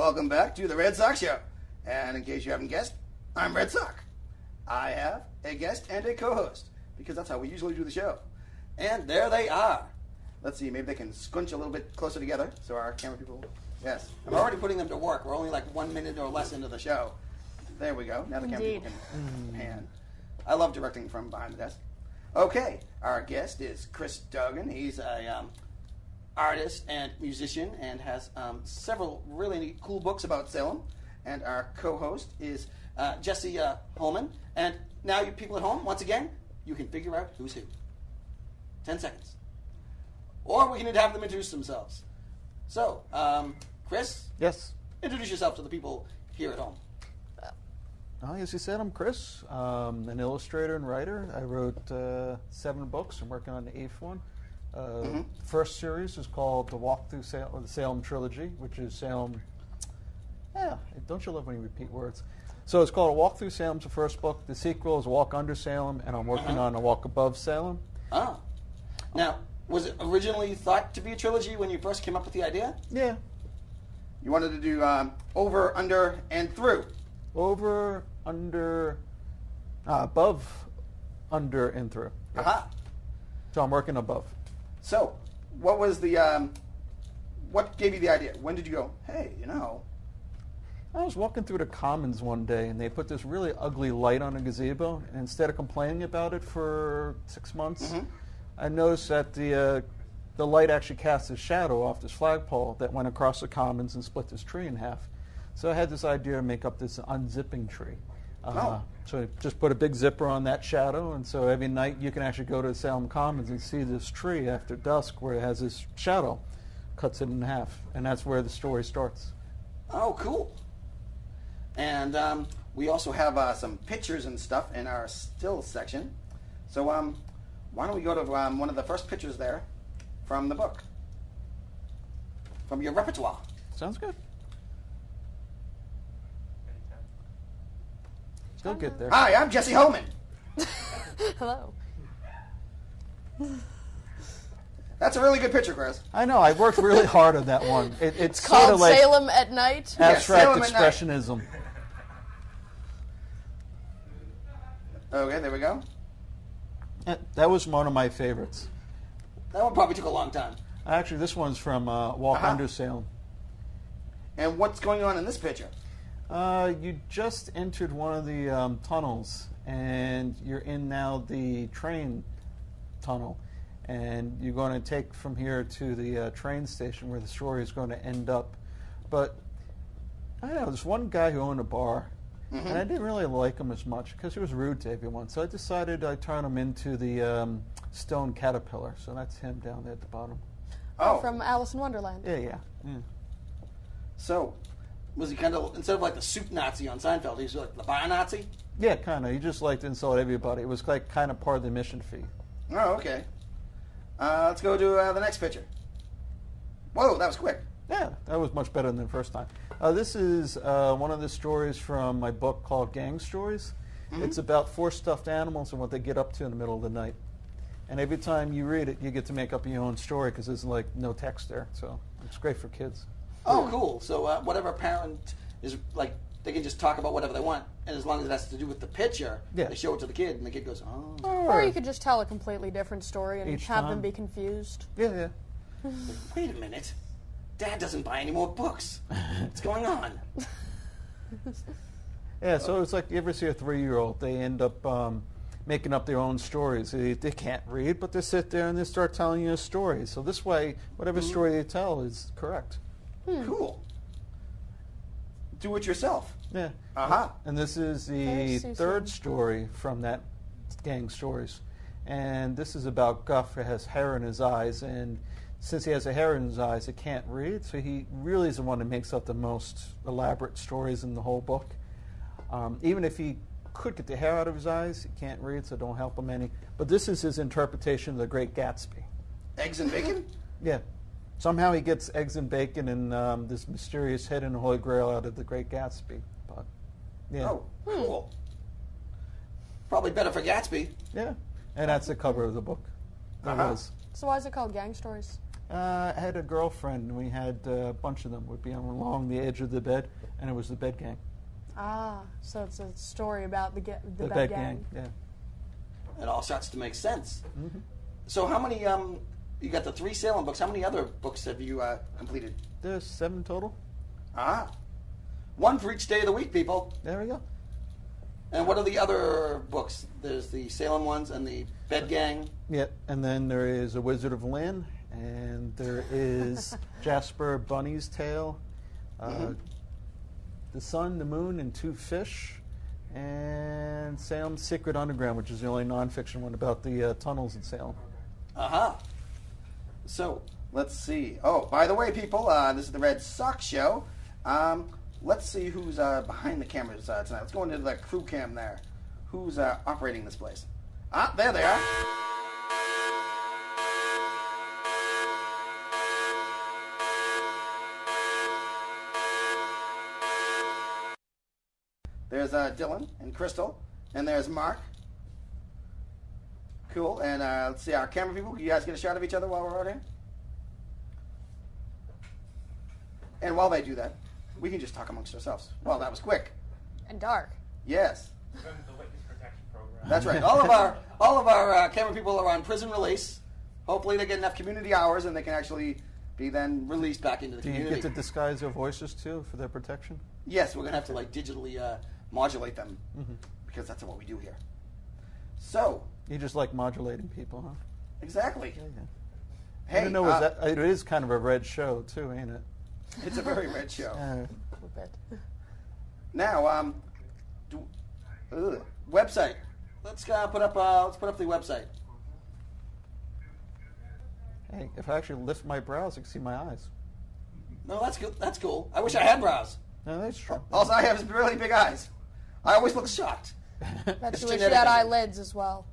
welcome back to the Red Sox Show. And in case you haven't guessed, I'm Red Sox. I have a guest and a co-host, because that's how we usually do the show. And there they are. Let's see, maybe they can squinch a little bit closer together so our camera people... Yes, I'm already putting them to work. We're only like 1 minute or less into the show. There we go. Now the camera people can pan. I love directing from behind the desk. Okay, our guest is Chris Dowgin. He's a artist and musician and has several really cool books about Salem. And our co-host is Jessie Holman. And now you people at home, once again, you can figure out who's who. 10 seconds. Or we can have them introduce themselves. So, Chris? Yes. Introduce yourself to the people here at home. As you said, I'm Chris. An illustrator and writer. I wrote 7 books. I'm working on the 8th one. The first series is called The Walk Through Salem, or the Salem Trilogy, which is Salem... Yeah, don't you love when you repeat words? So it's called A Walk Through Salem's the first book. The sequel is A Walk Under Salem, and I'm working on A Walk Above Salem. Ah. Now, was it originally thought to be a trilogy when you first came up with the idea? Yeah. You wanted to do over, under, and through. Over, under, above, under, and through. Yeah. Aha. So I'm working above. So, what was the, what gave you the idea? When did you go, hey, I was walking through the Commons one day, and they put this really ugly light on a gazebo, and instead of complaining about it for 6 months, I noticed that the light actually cast a shadow off this flagpole that went across the Commons and split this tree in half. So I had this idea to make up this unzipping tree. So I just put a big zipper on that shadow, and so every night you can actually go to Salem Commons and see this tree after dusk where it has this shadow, cuts it in half, and that's where the story starts. Oh, cool. And we also have some pictures and stuff in our still section. So why don't we go to one of the first pictures there from the book, from your repertoire. Sounds good. Still get there. Hi, I'm Jessie Holman. Hello. That's a really good picture, Chris. I know. I worked really hard on that one. It's Called sort of like Salem at Night. abstract Salem at Night. expressionism. Okay, there we go. That was one of my favorites. That one probably took a long time. Actually, this one's from Walk Under Salem. And what's going on in this picture? You just entered one of the tunnels, and you're in now the train tunnel. And you're going to take from here to the train station where the story is going to end up. But, I don't know, there's one guy who owned a bar, and I didn't really like him as much because he was rude to everyone. So I decided I'd turn him into the stone caterpillar. So that's him down there at the bottom. Oh. From Alice in Wonderland. Yeah. So, was he kind of, instead of like the soup Nazi on Seinfeld, he was like the bar Nazi? Yeah, kind of. He just liked to insult everybody. It was like kind of part of the mission fee. Oh, okay. Let's go to the next picture. Whoa, that was quick. Yeah, that was much better than the first time. This is one of the stories from my book called Gang Stories. It's about 4 stuffed animals and what they get up to in the middle of the night. And every time you read it, you get to make up your own story because there's like no text there. So it's great for kids. Oh, cool. So whatever parent is like, they can just talk about whatever they want, and as long as it has to do with the picture, they show it to the kid, and the kid goes, oh. Or you could just tell a completely different story and Each have time. them be confused. Yeah. Wait a minute. Dad doesn't buy any more books. What's going on? Yeah, so it's like you ever see a 3-year-old, they end up making up their own stories. They can't read, but they sit there and they start telling you a story. So this way, whatever story they tell is correct. Cool. Do it yourself. Yeah. And this is the third story from that Gang Stories. And this is about Guff, who has hair in his eyes. And since he has a hair in his eyes, he can't read. So he really is the one that makes up the most elaborate stories in the whole book. Even if he could get the hair out of his eyes, he can't read, so don't help him any. But this is his interpretation of The Great Gatsby. Eggs and bacon? Yeah. Somehow he gets eggs and bacon and this mysterious hidden Holy Grail out of The Great Gatsby. But, yeah. Oh, cool. Probably better for Gatsby. Yeah. And that's the cover of the book. That was. So why is it called Gang Stories? I had a girlfriend, and we had a bunch of them would be along the edge of the bed, and it was the bed gang. Ah, so it's a story about the The bed gang. yeah. It all starts to make sense. Mm-hmm. So how many, you got the 3 Salem books. How many other books have you completed? There's 7 total. Ah. 1 for each day of the week, people. There we go. And what are the other books? There's the Salem ones and the Bed Gang. Yeah, and then there is A Wizard of Lynn, and there is Jasper Bunny's Tale, The Sun, the Moon, and 2 Fish, and Salem's Secret Underground, which is the only nonfiction one about the tunnels in Salem. Uh-huh. So, let's see. Oh, by the way, people, this is the Red Sox Show. Let's see who's behind the cameras tonight. Let's go into the crew cam there. Who's operating this place? Ah, there they are. There's Dylan and Crystal, and there's Mark. Cool. And let's see, our camera people, you guys get a shot of each other while we're out here? And while they do that, we can just talk amongst ourselves. Well, that was quick. And dark. Yes. The witness protection program. That's right. All of our camera people are on prison release. Hopefully they get enough community hours and they can actually be then released back into the Do you community. get to disguise their voices too for their protection? Yes, we're going to have to like digitally modulate them because that's what we do here. So, You just like modulating people, huh? exactly. Yeah. Hey, I don't know, it is kind of a red show too, ain't it? it's a very red show. A little bit. Now, website. Let's put up the website. Hey, if I actually lift my brows, you can see my eyes. No, that's good. That's cool. I wish I had brows. No, that's true. All I have is really big eyes. I always look shocked. Bet It's you wish you genetic, had isn't it? eyelids as well.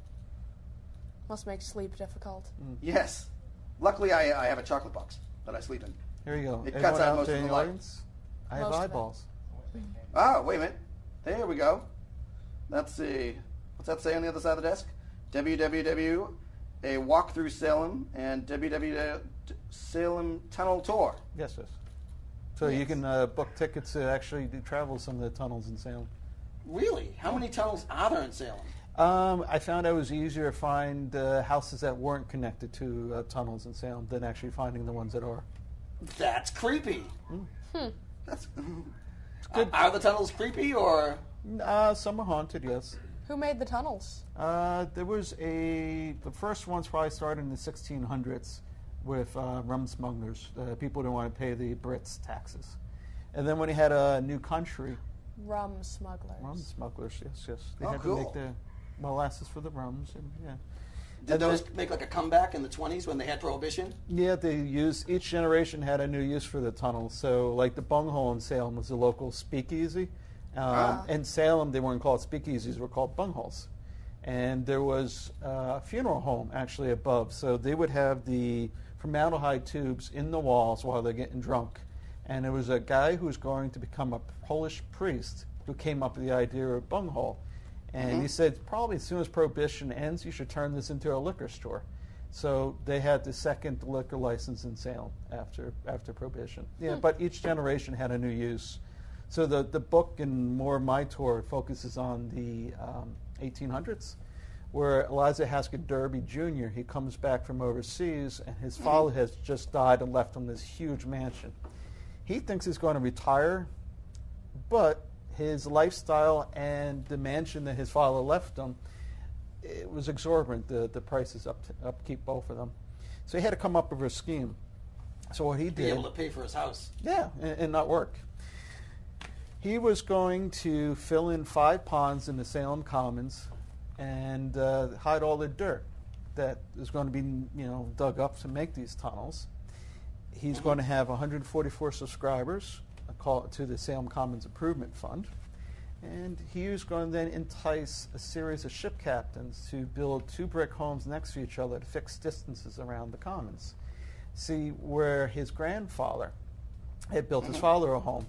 Must make sleep difficult. Yes. Luckily, I have a chocolate box that I sleep in. Here you go. It Everyone cuts out out most there of in the the light. audience, I have Most of it. eyeballs. Oh, wait a minute. There we go. Let's see. What's that say on the other side of the desk? www. A walk through Salem and www. Salem Tunnel Tour. Yes. So you Yes. can book tickets to actually travel some of the tunnels in Salem. Really? How many tunnels are there in Salem? I found it was easier to find houses that weren't connected to tunnels in Salem than actually finding the ones that are. That's creepy. That's good. Are the tunnels creepy or? Some are haunted, yes. Who made the tunnels? There was the first ones probably started in the 1600s with rum smugglers. People didn't want to pay the Brits taxes. And then when he had a new country, Rum smugglers. rum smugglers, yes. They Oh, had cool. to make the molasses for the rums, and yeah. Did those make like a comeback in the 20s when they had prohibition? Yeah, each generation had a new use for the tunnel. So, like the bunghole in Salem was a local speakeasy. In Salem, they weren't called speakeasies, they were called bungholes. And there was a funeral home actually above. So they would have the formaldehyde tubes in the walls while they're getting drunk. And there was a guy who was going to become a Polish priest who came up with the idea of bunghole. And he said, probably as soon as Prohibition ends, you should turn this into a liquor store. So they had the second liquor license in Salem after Prohibition. Yeah, but each generation had a new use. So the book and more of my tour focuses on the 1800s, where Eliza Haskett Derby Jr., he comes back from overseas, and his father has just died and left him this huge mansion. He thinks he's going to retire, but his lifestyle and the mansion that his father left him, it was exorbitant, the prices upkeep both of them. So he had to come up with a scheme. So what he Be did... able to pay for his house. Yeah, and not work. He was going to fill in 5 ponds in the Salem Commons and hide all the dirt that is going to be dug up to make these tunnels. He's going to have 144 subscribers to the Salem Commons Improvement Fund. And he was going to then entice a series of ship captains to build 2 brick homes next to each other at fixed distances around the commons. See, where his grandfather had built his father a home,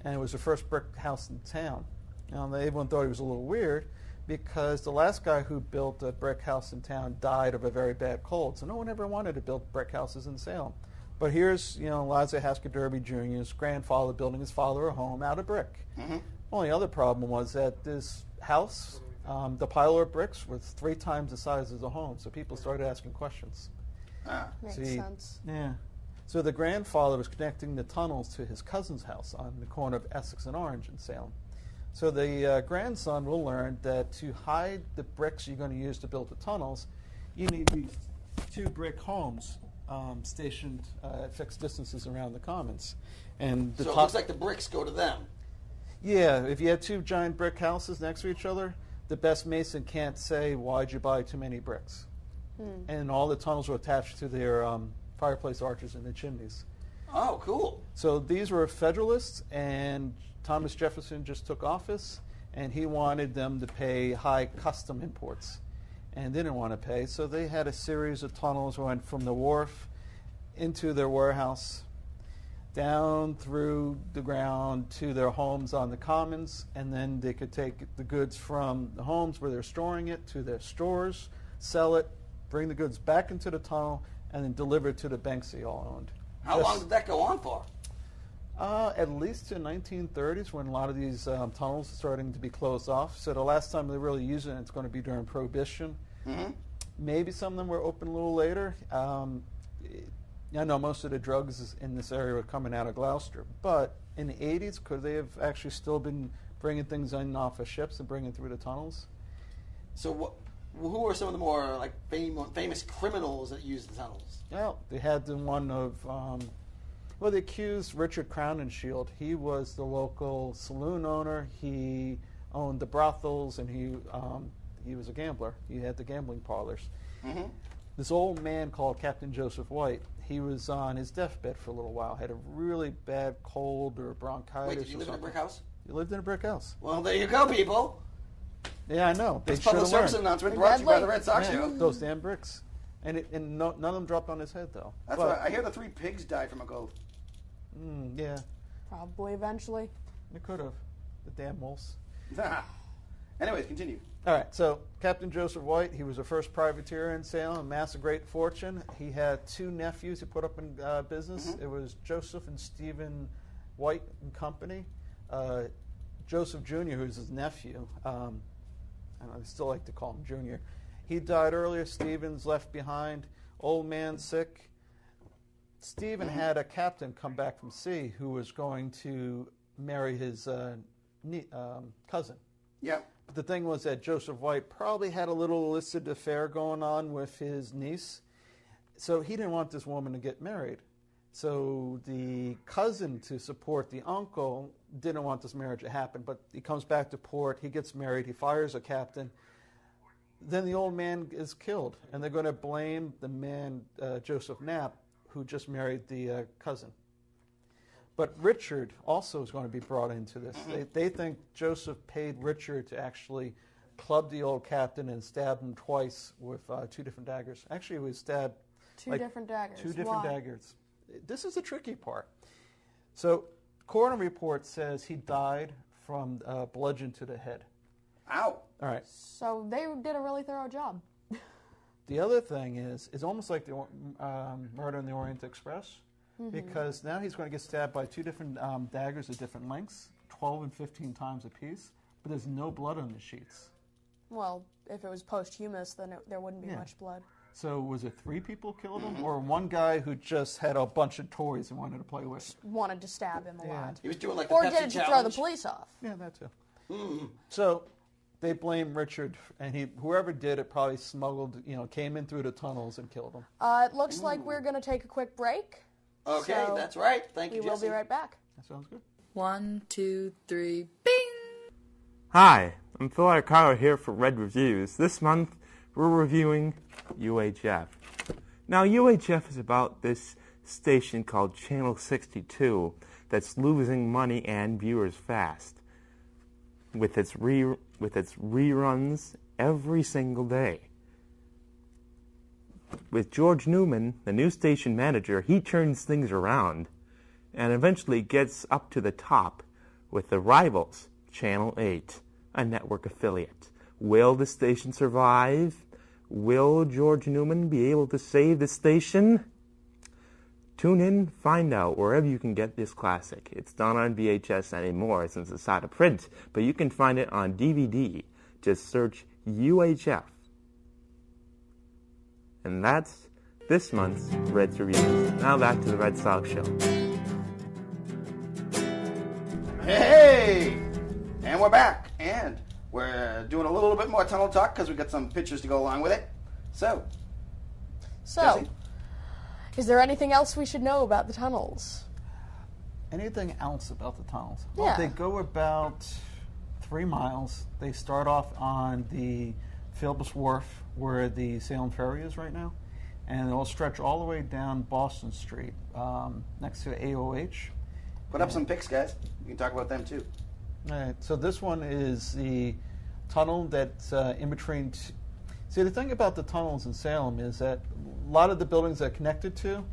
and it was the first brick house in town. Now, everyone thought he was a little weird, because the last guy who built a brick house in town died of a very bad cold, so no one ever wanted to build brick houses in Salem. But here's, Liza Hasker Derby Jr.'s grandfather building his father a home out of brick. Mm-hmm. Only other problem was that this house, the pile of bricks, was 3 times the size of the home, so people started asking questions. Makes sense. Yeah. So the grandfather was connecting the tunnels to his cousin's house on the corner of Essex and Orange in Salem. So the grandson will learn that to hide the bricks you're going to use to build the tunnels, you need these 2 brick homes stationed at fixed distances around the commons. And So it looks like the bricks go to them. Yeah, if you had 2 giant brick houses next to each other, the best mason can't say, why'd you buy too many bricks? And all the tunnels were attached to their fireplace arches in the chimneys. Oh, cool. So these were Federalists, and Thomas Jefferson just took office, and he wanted them to pay high custom imports, and they didn't want to pay, so they had a series of tunnels went from the wharf into their warehouse, down through the ground to their homes on the commons, and then they could take the goods from the homes where they're storing it to their stores, sell it, bring the goods back into the tunnel, and then deliver it to the banks they all owned. How long did that go on for? At least to the 1930s, when a lot of these tunnels are starting to be closed off. So the last time they really use it, it's going to be during Prohibition. Mm-hmm. Maybe some of them were open a little later. I know most of the drugs in this area were coming out of Gloucester. But in the 80s, could they have actually still been bringing things in off of ships and bringing through the tunnels? So who are some of the more famous criminals that use the tunnels? Well, they had the one of, they accused Richard Crowninshield. He was the local saloon owner. He owned the brothels, and he was a gambler. He had the gambling parlors. Mm-hmm. This old man called Captain Joseph White, he was on his deathbed for a little while, had a really bad cold or bronchitis. Wait, did you live in a brick house? He lived in a brick house. Well, there you go, people. Yeah, I know. They This public should have service learned. announcement brought to you by the Red Sox Yeah, Show. those damn bricks. And none of them dropped on his head, though. That's But, right. I hear the 3 pigs died from a cold. Yeah, Probably eventually. it could have. The damn wolves. Anyways, continue. All right, so Captain Joseph White, he was the first privateer in Salem, amassed a great fortune. He had 2 nephews he put up in business. Mm-hmm. It was Joseph and Stephen White and Company. Joseph Jr., who's his nephew, I still like to call him Junior. He died earlier. Stephen's left behind. Old man sick. Stephen had a captain come back from sea who was going to marry his cousin. Yeah. But the thing was that Joseph White probably had a little illicit affair going on with his niece. So he didn't want this woman to get married. So the cousin, to support the uncle, didn't want this marriage to happen. But he comes back to port, he gets married, he fires a captain. Then the old man is killed. And they're going to blame the man, Joseph Knapp, who just married the cousin. But Richard also is going to be brought into this. They think Joseph paid Richard to actually club the old captain and stab him twice with 2 different daggers. Actually, he was stabbed... Two different daggers. 2 different Why? daggers. This is the tricky part. So, coroner report says he died from bludgeon to the head. Ow. All right. So they did a really thorough job. The other thing is, it's almost like the murder in the Orient Express, because now he's going to get stabbed by 2 different daggers at different lengths, 12 and 15 times apiece, but there's no blood on the sheets. Well, if it was posthumous, then there wouldn't be Yeah. much blood. So was it 3 people killed him, or one guy who just had a bunch of toys and wanted to play with? Wanted to stab him a Yeah. lot. He was doing like the Or Pepsi did it to challenge. throw the police off. Yeah, that too. So they blame Richard, and whoever did it probably smuggled, came in through the tunnels and killed him. It looks like we're going to take a quick break. Okay, So that's right. Thank We you, will Jessie. be right back. That sounds good. 1, 2, 3, bing! Hi, I'm Phil Arcaro here for Red Reviews. This month, we're reviewing UHF. Now, UHF is about this station called Channel 62 that's losing money and viewers fast with its reruns every single day. With George Newman, the new station manager, he turns things around and eventually gets up to the top with the rivals, Channel 8, a network affiliate, Will the station survive? Will George Newman be able to save the station? Tune in, find out wherever you can get this classic. It's not on VHS anymore since it's out of print, but you can find it on DVD. Just search UHF. And that's this month's Reds Reviews. Now back to the Red Sox show. Hey! And we're back. And we're doing a little bit more tunnel talk because we've got some pictures to go along with it. So, Jessie? Is there anything else we should know about the tunnels? Anything else about the tunnels? Yeah. Well, they go about 3 miles. They start off on the Phillips Wharf where the Salem Ferry is right now, and they'll stretch all the way down Boston Street next to AOH. Put up some pics, guys. You can talk about them too. All right, so this one is the tunnel that's in between. See, the thing about the tunnels in Salem is that a lot of the buildings they're connected to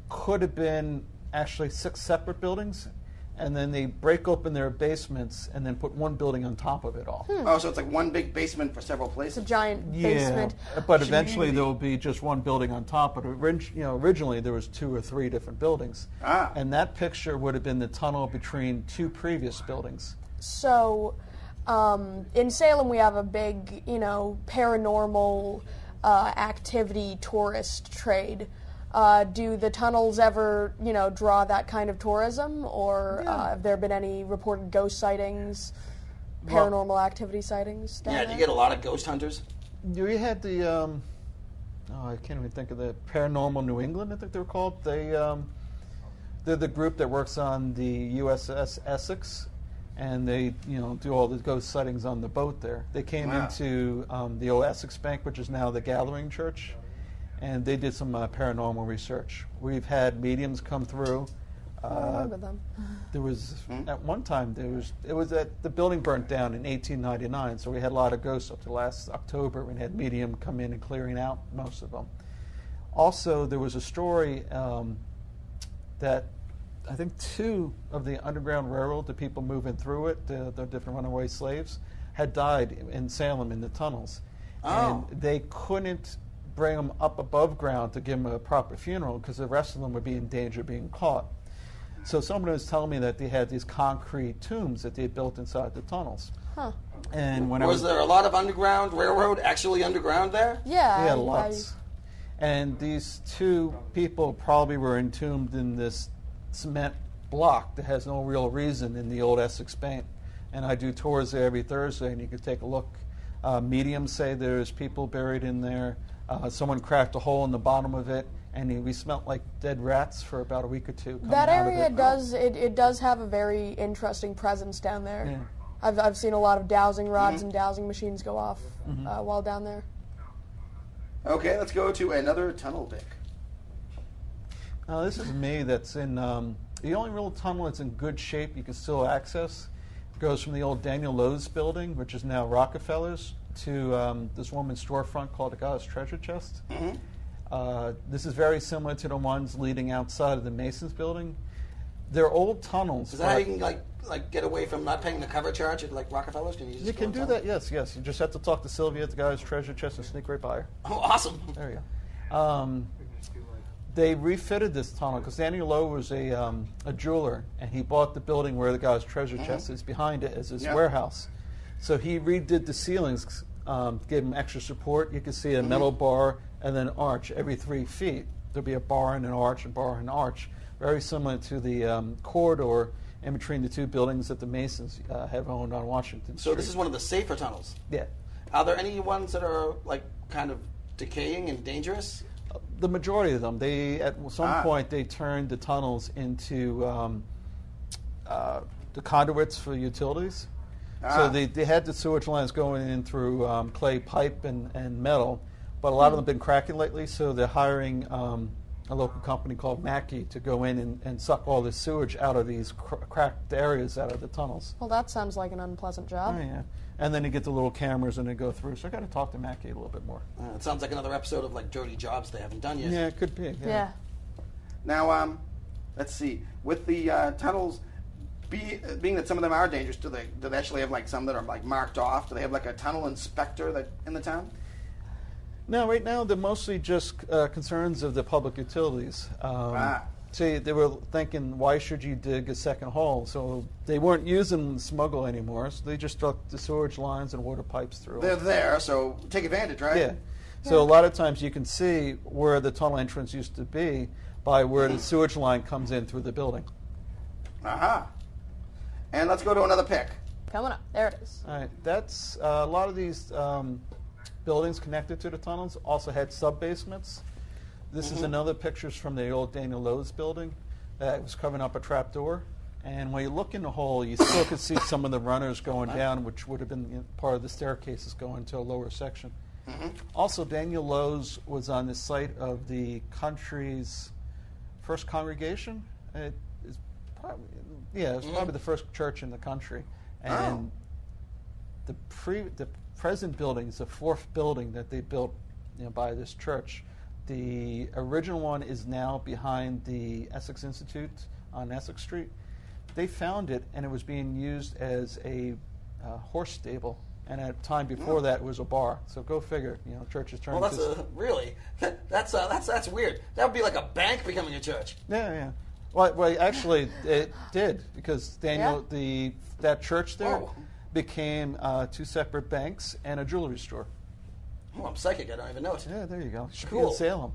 could have been actually 6 separate buildings, and then they break open their basements and then put one building on top of it all. Oh, so it's like one big basement for several places. It's a giant basement. But eventually there will be just one building on top. But originally there was 2 or 3 different buildings, and that picture would have been the tunnel between 2 previous buildings. So, in Salem we have a big, paranormal activity tourist trade. Do the tunnels ever, draw that kind of tourism, or have there been any reported ghost sightings, paranormal activity sightings down Yeah, do there? you get a lot of ghost hunters? We had the, I can't even think of the Paranormal New England, I think they were called. They're the group that works on the USS Essex, and they, do all the ghost sightings on the boat there. They came into the old Essex Bank, which is now the Gathering Church, and they did some paranormal research. We've had mediums come through. I remember them. There was at one time it was that the building burnt down in 1899, so we had a lot of ghosts up to last October. We had medium come in and clearing out most of them. Also, there was a story that I think 2 of the Underground Railroad, the people moving through it, the different runaway slaves, had died in Salem in the tunnels, and they couldn't bring them up above ground to give them a proper funeral because the rest of them would be in danger of being caught. So someone was telling me that they had these concrete tombs that they had built inside the tunnels. Huh. And when Was there a lot of Underground Railroad actually underground there? Yeah. Yeah, lots. And these 2 people probably were entombed in this cement block that has no real reason in the old Essex Bank. And I do tours there every Thursday, and you can take a look. Mediums say there's people buried in there. Someone cracked a hole in the bottom of it, and we smelled like dead rats for about a week or 2. That area does have a very interesting presence down there. Yeah. I've seen a lot of dowsing rods and dowsing machines go off while down there. Okay, let's go to another tunnel pick. This is me. That's in the only real tunnel that's in good shape you can still access. Goes from the old Daniel Lowe's building, which is now Rockefeller's, to this woman's storefront called the God's Treasure Chest. This is very similar to the ones leading outside of the Masons building. They're old tunnels. Is that how you can like get away from not paying the cover charge at like Rockefeller's? Can you can do that, yes. You just have to talk to Sylvia at the God's Treasure Chest and sneak right by her. Oh, awesome. There you go. They refitted this tunnel because Daniel Lowe was a jeweler, and he bought the building where the God's Treasure Chest is behind it as his warehouse. So he redid the ceilings, gave them extra support. You can see a metal bar and then an arch every 3 feet. There'll be a bar and an arch, a bar and an arch, very similar to the corridor in between the 2 buildings that the Masons have owned on Washington Street. So this is one of the safer tunnels. Yeah. Are there any ones that are like kind of decaying and dangerous? The majority of them, they at some point they turned the tunnels into the conduits for utilities. So they had the sewage lines going in through clay pipe and metal, but a lot of them have been cracking lately. So they're hiring a local company called Mackey to go in and suck all the sewage out of these cracked areas out of the tunnels. Well, that sounds like an unpleasant job. Oh, yeah. And then you get the little cameras and they go through. So I got to talk to Mackey a little bit more. It sounds like another episode of like dirty jobs they haven't done yet. Yeah, it could be. Yeah. Now, let's see. With the tunnels, being that some of them are dangerous, do they actually have like some that are like marked off? Do they have like a tunnel inspector that in the town? No, right now they're mostly just concerns of the public utilities. See, they were thinking, why should you dig a second hole? So they weren't using Smuggle anymore, so they just stuck the sewage lines and water pipes through. They're there, so take advantage, right? Yeah. So a lot of times you can see where the tunnel entrance used to be by where the sewage line comes in through the building. Uh-huh. And let's go to another pick. Coming up. There it is. All right. That's a lot of these buildings connected to the tunnels also had sub-basements. This is another pictures from the old Daniel Lowe's building that was covering up a trap door. And when you look in the hole, you still could see some of the runners going down, which would have been part of the staircases going to a lower section. Also, Daniel Lowe's was on the site of the country's first congregation. It's probably the first church in the country. And the present building is the fourth building that they built by this church. The original one is now behind the Essex Institute on Essex Street. They found it, and it was being used as a horse stable. And at a time before that, it was a bar. So go figure. Churches turning. Well, that's weird. That would be like a bank becoming a church. Yeah. Well, actually, it did because Daniel, that church there became two separate banks and a jewelry store. Oh, I'm psychic. I don't even know it. Yeah, there you go. Should Cool. be in Salem.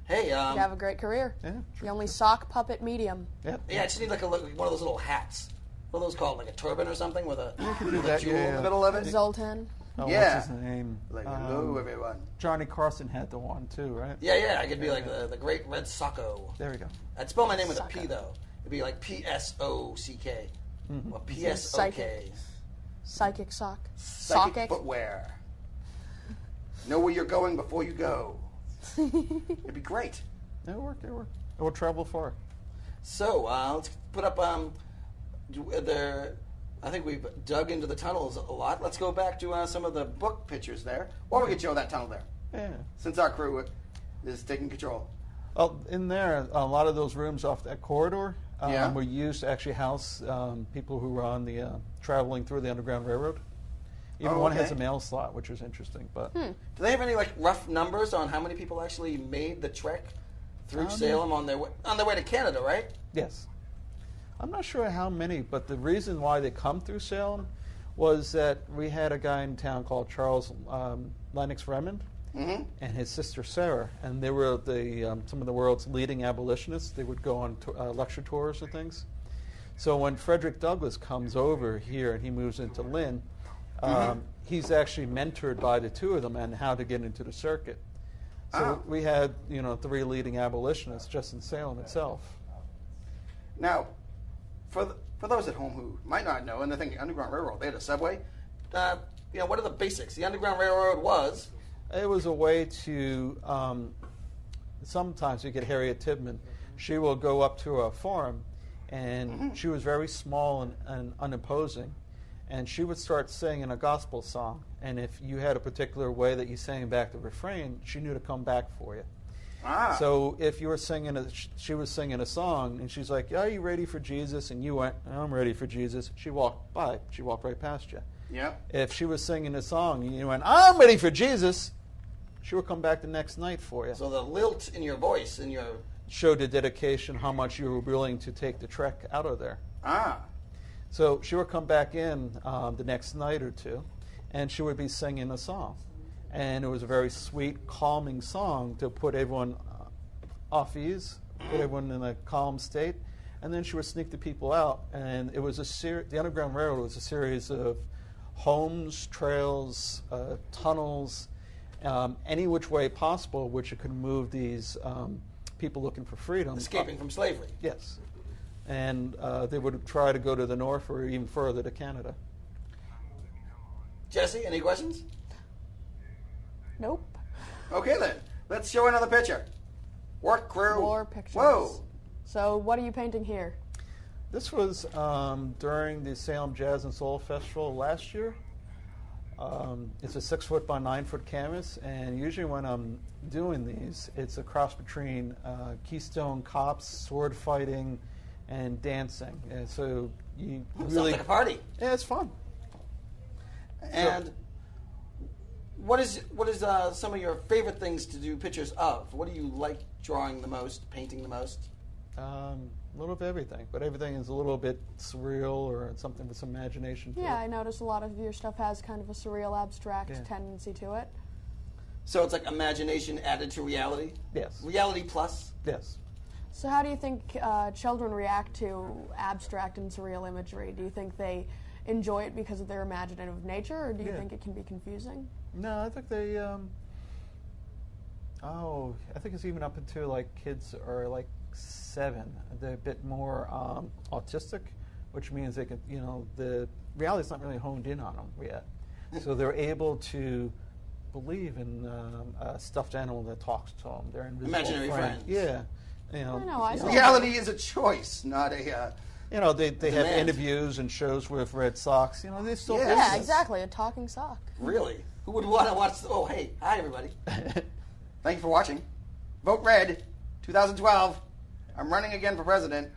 Hey, You'd have a great career. Yeah. The only sock puppet medium. Yep. Yeah, I just need like one of those little hats. What are those called? Like a turban or something with a that, jewel in the middle of it? Zoltan. Oh, Yeah. What's his name? Like, hello, everyone. Johnny Carson had the one too, right? Yeah, I could be like the great Red Socko. There we go. I'd spell my name with a Socko. P, though. It'd be like P-S-O-C-K. Or P-S-O-K. Psychic. Psychic sock. Psychic Sockic. footwear. Know where you're going before you go. It'd be great. It'll work. It will travel far. So, let's put up, I think we've dug into the tunnels a lot. Let's go back to some of the book pictures there. Or we could show that tunnel there, Yeah. since our crew is taking control. Well, in there, a lot of those rooms off that corridor Yeah. were used to actually house people who were on the traveling through the Underground Railroad. Even one has a mail slot, which is interesting. But Do they have any like rough numbers on how many people actually made the trek through Salem on their way to Canada? Right? yes, I'm not sure how many, but the reason why they come through Salem was that we had a guy in town called Charles Lennox Remond and his sister Sarah, and they were some of the world's leading abolitionists. They would go on lecture tours and things. So when Frederick Douglass comes over here and he moves into Lynn, he's actually mentored by the two of them on how to get into the circuit. So we had, three leading abolitionists just in Salem itself. Now, for those at home who might not know, and they think Underground Railroad, they had a subway. What are the basics? The Underground Railroad was. It was a way to, sometimes you get Harriet Tubman. She will go up to a farm, and she was very small and unimposing, and she would start singing a gospel song. And if you had a particular way that you sang back the refrain, she knew to come back for you. So if you were singing, she was singing a song, and she's like, "Are you ready for Jesus?" And you went, "I'm ready for Jesus." She walked by. She walked right past you. Yeah. If she was singing a song, and you went, "I'm ready for Jesus," she would come back the next night for you. So the lilt in your voice and your Showed the dedication, how much you were willing to take the trek out of there. So she would come back in the next night or two, and she would be singing a song. And it was a very sweet, calming song to put everyone off ease, put everyone in a calm state. And then she would sneak the people out. And it was the Underground Railroad was a series of homes, trails, tunnels, any which way possible, which it could move these people looking for freedom. escaping from slavery. Yes. And they would try to go to the north or even further to Canada. Jessie, any questions? Nope. Okay then, let's show another picture. Work crew. More pictures. Whoa. So what are you painting here? This was during the Salem Jazz and Soul Festival last year. It's a 6 foot by 9 foot canvas, and usually when I'm doing these, it's a cross between Keystone Cops, sword fighting, and dancing. And so you Sounds really, like a party. yeah, it's fun. And what is some of your favorite things to do pictures of? What do you like drawing the most, painting the most? A little of everything, but everything is a little bit surreal or something with some imagination. To Yeah, it. I notice a lot of your stuff has kind of a surreal, abstract Yeah. tendency to it. So it's like imagination added to reality? Yes. Reality plus? Yes. So how do you think children react to abstract and surreal imagery? Do you think they enjoy it because of their imaginative nature, or do you Yeah. think it can be confusing? No, I think they. I think it's even up until like kids are like 7. They're a bit more autistic, which means they can, the reality's not really honed in on them yet. So they're able to believe in a stuffed animal that talks to them. Their invisible Imaginary friends. Yeah. I know, I saw Reality is a choice, not a... They have demand. interviews and shows with Red Sox. They still Yeah. do Yeah, this. exactly, a talking sock. Really? Who would want to watch... Oh, hey. Hi, everybody. Thank you for watching. Vote Red, 2012. I'm running again for president.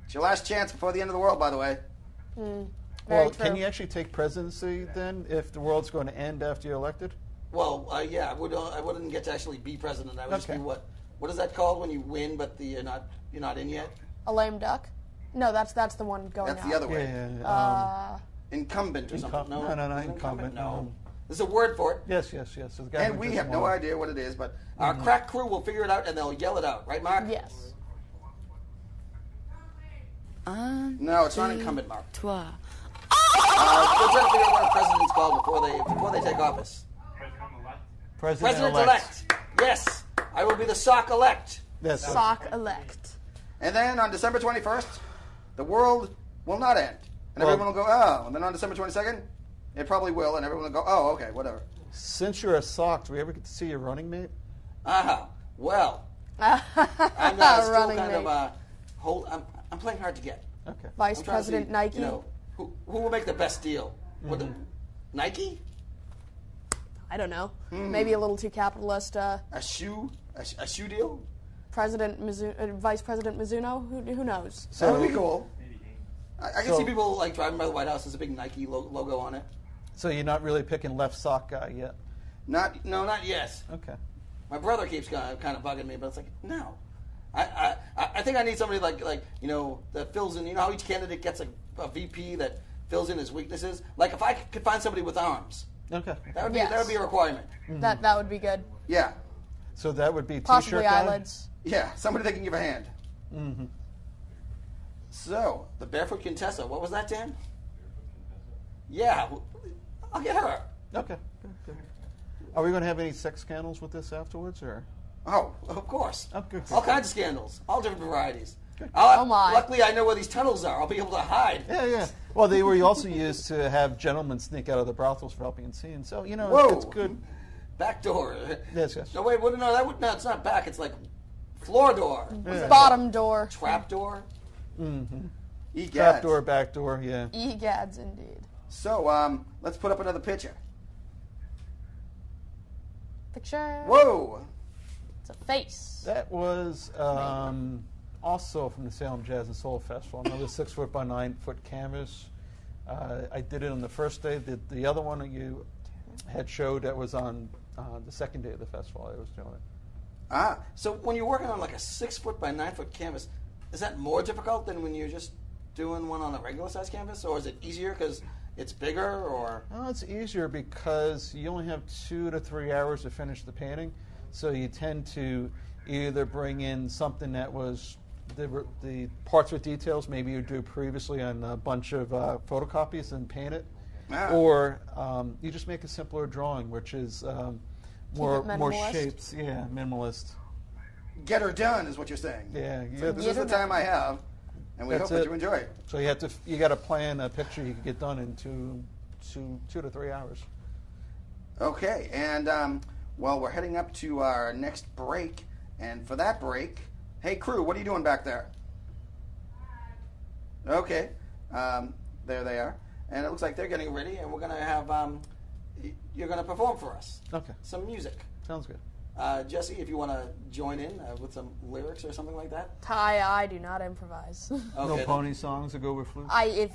It's your last chance before the end of the world, by the way. Very Well, true. can you actually take presidency then if the world's going to end after you're elected? Well, yeah, I wouldn't get to actually be president. I would just be Okay. what is that called when you win but you're not in yet? A lame duck? No, that's the one going That's out. the other way. Yeah. Incumbent or something. No, No, Is it incumbent. No. There's a word for it. Yes. So the And we have no idea what it is, but our crack crew will figure it out and they'll yell it out. Right, Mark? Yes. No, it's not incumbent, Mark. Toi. We're trying to figure out what a president's called before they take office. President-elect. Yes. I will be the sock-elect. Yes. Sock elect. And then on December 21st, the world will not end. And Well- everyone will go, oh. And then on December 22nd, it probably will. And everyone will go, oh, okay, whatever. Since you're a sock, do we ever get to see your running mate? Well, I'm still Running kind mate. of I'm playing hard to get. Okay. Vice I'm trying to see, President Nike. who will make the best deal? Nike? I don't know. Maybe a little too capitalist. A shoe deal? Vice President Mizuno. Who knows? That would be cool. I can So- see people like driving by the White House. There's a big Nike logo on it. So you're not really picking left sock guy yet? Not yet. Okay. My brother keeps kind of bugging me, but it's like, no. I think I need somebody like that fills in. You know how each candidate gets a VP that fills in his weaknesses. Like if I could find somebody with arms, Okay. that would be Yes. that would be a requirement. That would be good. Yeah, So that would be Possibly T-shirt guy? eyelids. yeah, somebody that can give a hand. Mm-hmm. So the Barefoot Contessa, what was that, Dan? Yeah, I'll get her. Okay. Good. Are we going to have any sex scandals with this afterwards, or? Oh, of course. Oh, good. All kinds of scandals, all different varieties. Oh, my. Luckily, I know where these tunnels are. I'll be able to hide. Yeah. Well, they were also used to have gentlemen sneak out of the brothels for helping seen. So Whoa. it's good. Back door. Yes. No, wait, no, it's not back. It's like floor door. Yeah. Bottom door. Trap door. Mm-hmm. Egads. Trap door, back door. Yeah. Egads, indeed. So, let's put up another picture. Picture. Whoa. It's a face. That was also from the Salem Jazz and Soul Festival. Another 6 foot by 9 foot canvas. I did it on the first day. The other one that you had showed that was on the second day of the festival. I was doing it. So when you're working on like a 6 foot by 9 foot canvas, is that more difficult than when you're just doing one on a regular size canvas, or is it easier because it's bigger, or? Oh, it's easier because you only have 2 to 3 hours to finish the painting, so you tend to either bring in something that was the parts with details maybe you do previously on a bunch of photocopies and paint it, or you just make a simpler drawing, which is more minimalist. shapes. Yeah, minimalist. Get her done is what you're saying. Yeah, So this is the time I have, and we That's hope that it. you enjoy it. So you got to plan a picture you can get done in 2 to 3 hours. Okay, and well, we're heading up to our next break, and for that break, hey crew, what are you doing back there? Okay, there they are, and it looks like they're getting ready, and we're gonna have you're gonna perform for us Okay, some music. sounds good. Jessie, if you want to join in with some lyrics or something like that. I do not improvise. No Okay. pony songs to go with Flute?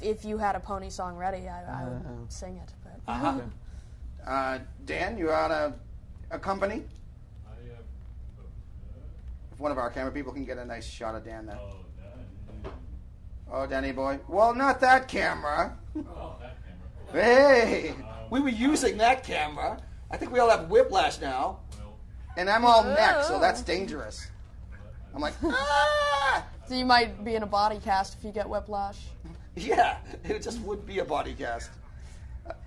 If you had a pony song ready, I would sing it. But. Uh-huh. Dan, you on a company? If one of our camera people can get a nice shot of Dan there. Oh, Danny boy. Well, not that camera. Hey, we were using that camera. I think we all have whiplash now. And I'm all neck, so that's dangerous. I'm like, ah! So you might be in a body cast if you get whiplash. Yeah, it just would be a body cast.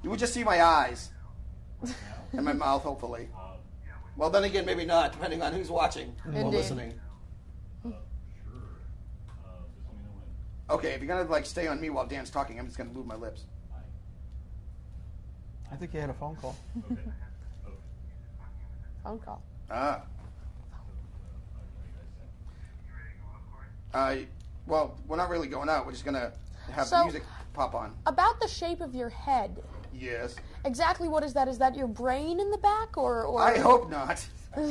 You would just see my eyes. And my mouth, hopefully. Well, then again, maybe not, depending on who's watching or Indeed. listening. Okay, if you're going to like stay on me while Dan's talking, I'm just going to move my lips. I think you had a phone call. Phone call. Ah. Well, we're not really going out. We're just going to have the So- music pop on. About the shape of your head. Yes. Exactly what is that? Is that your brain in the back, or? I hope not.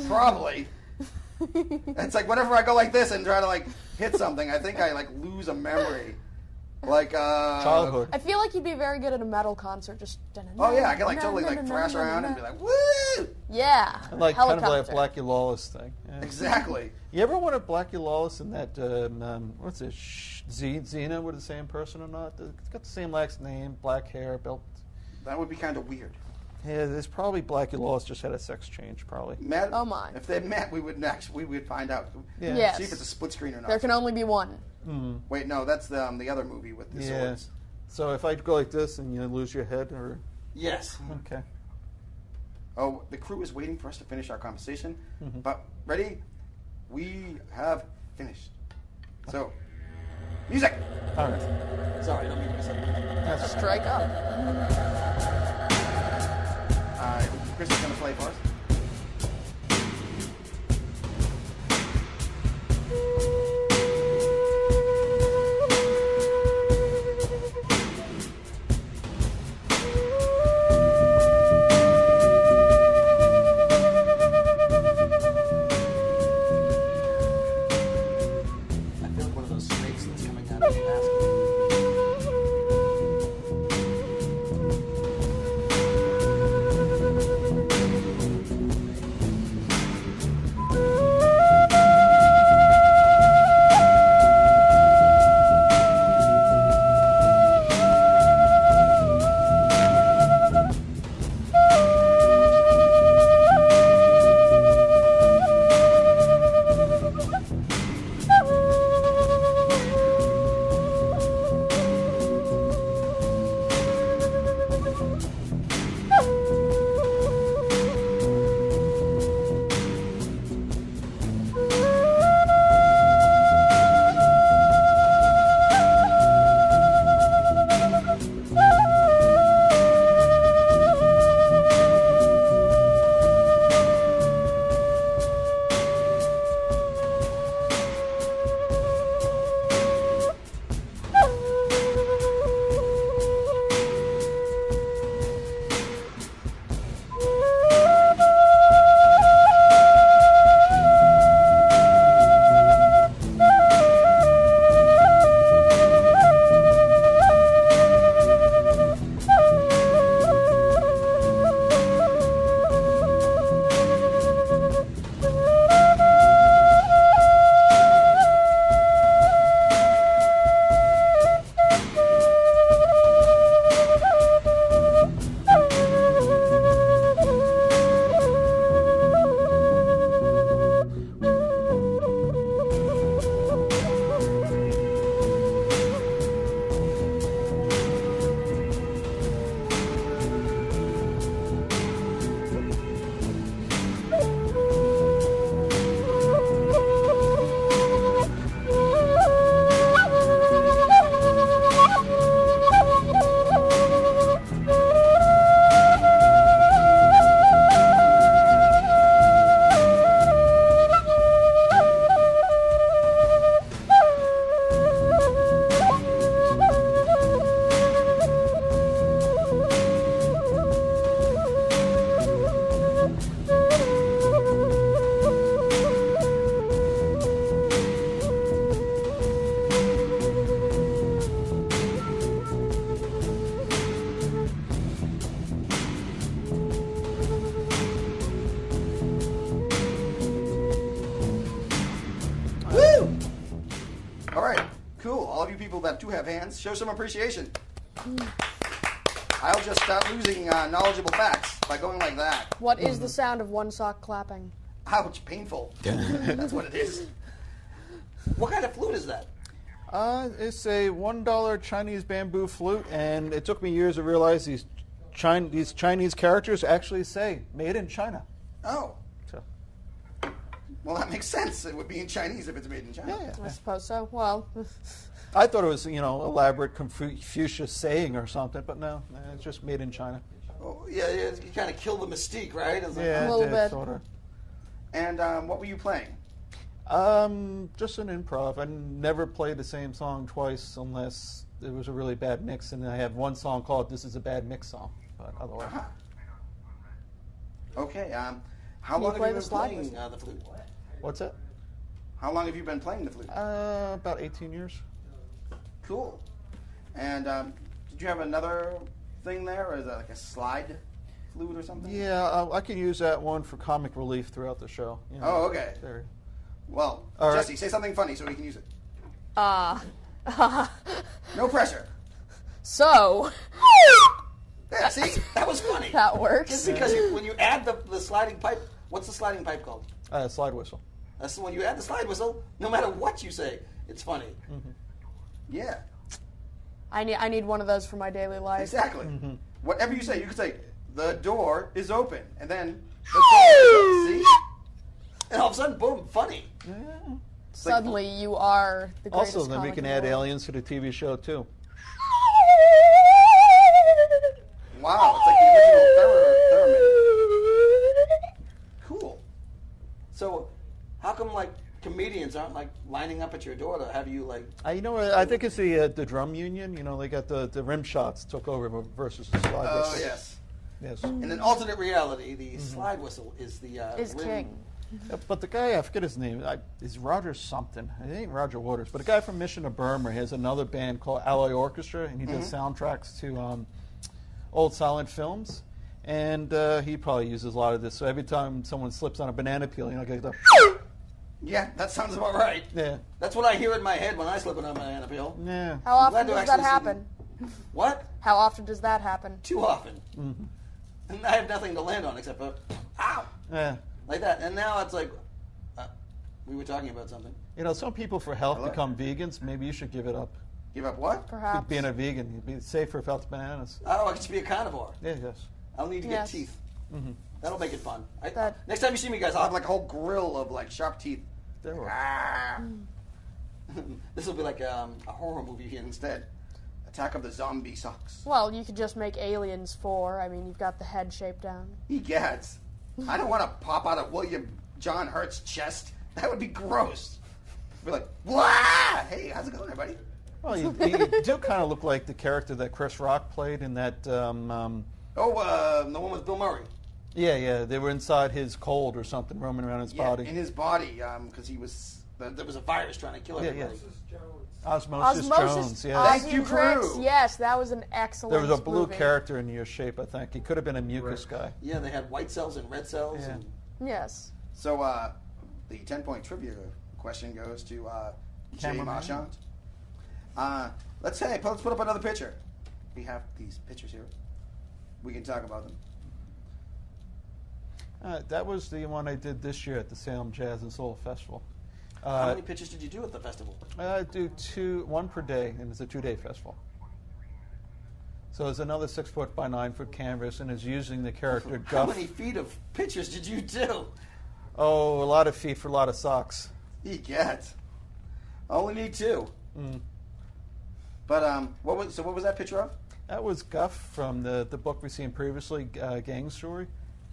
Probably. It's like whenever I go like this and try to like hit something, I think I like lose a memory. Like Childhood. I feel like you'd be very good at a metal concert. Just. Oh yeah, I can like totally like thrash around and be like, woo! Yeah. Like kind of like a helicopter. Blackie Lawless thing. Yeah. Exactly. You ever want a Blackie Lawless in that, what's it, Xena with the same person or not? It's got the same last name, black hair, built. That would be kind of weird. Yeah, there's probably Blackie Lawless just had a sex change, probably. Met, Oh, my. If they met, we would find out. Yeah. Yes. See if it's a split screen or not. There can only be one. Wait, no, that's the other movie with the Yeah. swords. So if I go like this and you lose your head, or Yes. okay. Oh, the crew is waiting for us to finish our conversation. But ready? We have finished. So, music. All right. Sorry, I don't mean to miss it. Strike up. Chris is going to play for us. I feel like one of those snakes that's coming out of the basket. people that do have hands show some appreciation. I'll just start losing knowledgeable facts by going like that. What is the sound of one sock clapping? Ouch, painful. That's what it is. What kind of flute is that? It's a $1 Chinese bamboo flute, and it took me years to realize these Chinese characters actually say "made in China." Oh. So, Well, that makes sense. It would be in Chinese if it's made in China. yeah. I suppose so. Well, I thought it was, elaborate Confucius saying or something, but no, it's just made in China. Oh, yeah, you kind of kill the mystique, right? It's like, Yeah, A little it bit. sort of. And what were you playing? Just an improv. I never played the same song twice unless it was a really bad mix, and I have one song called "This Is a Bad Mix" song, but otherwise. Uh-huh. Okay. How Can you long have play you the been slide playing whistle? the flute? What's that? How long have you been playing the flute? About 18 years. Cool. And did you have another thing there, or is that like a slide flute or something? Yeah, I can use that one for comic relief throughout the show. Oh, okay. There. Well, All right. Jessie, say something funny so we can use it. No pressure. so Yeah, see? That was funny. that works. Just because when you add the sliding pipe, what's the sliding pipe called? Slide whistle. That's when you add the slide whistle, no matter what you say, it's funny. Mm-hmm. Yeah, I need one of those for my daily life. exactly. Mm-hmm. Whatever you say, you could say, the door is open, and then the door is open. See? And all of a sudden, boom, funny. Yeah. Suddenly, you are the greatest Also, then we comic can in the add world. aliens to the TV show too. Wow, it's like the original theremin. Cool. So, how come like comedians aren't like lining up at your door to have you like? You know what? I think it's the drum union. They got the rim shots took over versus the slide Oh whistle. yes. Yes. In an alternate reality, the slide whistle is the Is rim. king. But the guy, I forget his name, is Roger something. It ain't Roger Waters. But a guy from Mission to Burma has another band called Alloy Orchestra, and he does soundtracks to old silent films. And he probably uses a lot of this. So every time someone slips on a banana peel, get the Yeah, that sounds about right. yeah, That's what I hear in my head when I slip on a banana peel. yeah. How often glad to does that actually see happen? What? How often does that happen? Too often. And I have nothing to land on except for, ow, Yeah. like that. And now it's like, we were talking about something. Some people for health Hello? become vegans. Maybe you should give it up. Give up what? Perhaps. Being a vegan, you'd be safer without the bananas. Oh, I should be a carnivore. Yeah, yes. I'll need to Yes. get teeth. That'll make it fun. That- Next time you see me, guys, I'll have like a whole grill of like sharp teeth. There we go. Ah. This will be like a horror movie instead. Attack of the Zombie Socks. Well, you could just make Aliens 4. I mean, you've got the head shaped down. Egads. I don't want to pop out of William John Hurt's chest. That would be gross. Be like, wah! Hey, how's it going, everybody? Well, you do kind of look like the character that Chris Rock played in that. The one with Bill Murray. Yeah. They were inside his cold or something, roaming around his body. In his body, because he was there was a virus trying to kill Yeah, everybody. yeah. Osmosis Jones. Yeah. Thank Ozzy you, and Drix. crew. Yes, that was an excellent There was a blue movie. character in your shape, I think. He could have been a mucus guy. Yeah, they had white cells and red cells. Yeah. And Yes. so the 10-point trivia question goes to Jay Cameraman. Marchant. Let's put up another picture. We have these pictures here. We can talk about them. That was the one I did this year at the Salem Jazz and Soul Festival. How many pictures did you do at the festival? I do one per day, and it's a 2-day festival. So it's another 6-foot by 9-foot canvas, and it's using the character How Guff. many feet of pictures did you do? Oh, a lot of feet for a lot of socks. Egads. Only need 2. But what was that picture of? That was Guff from the book we've seen previously, Gang Story.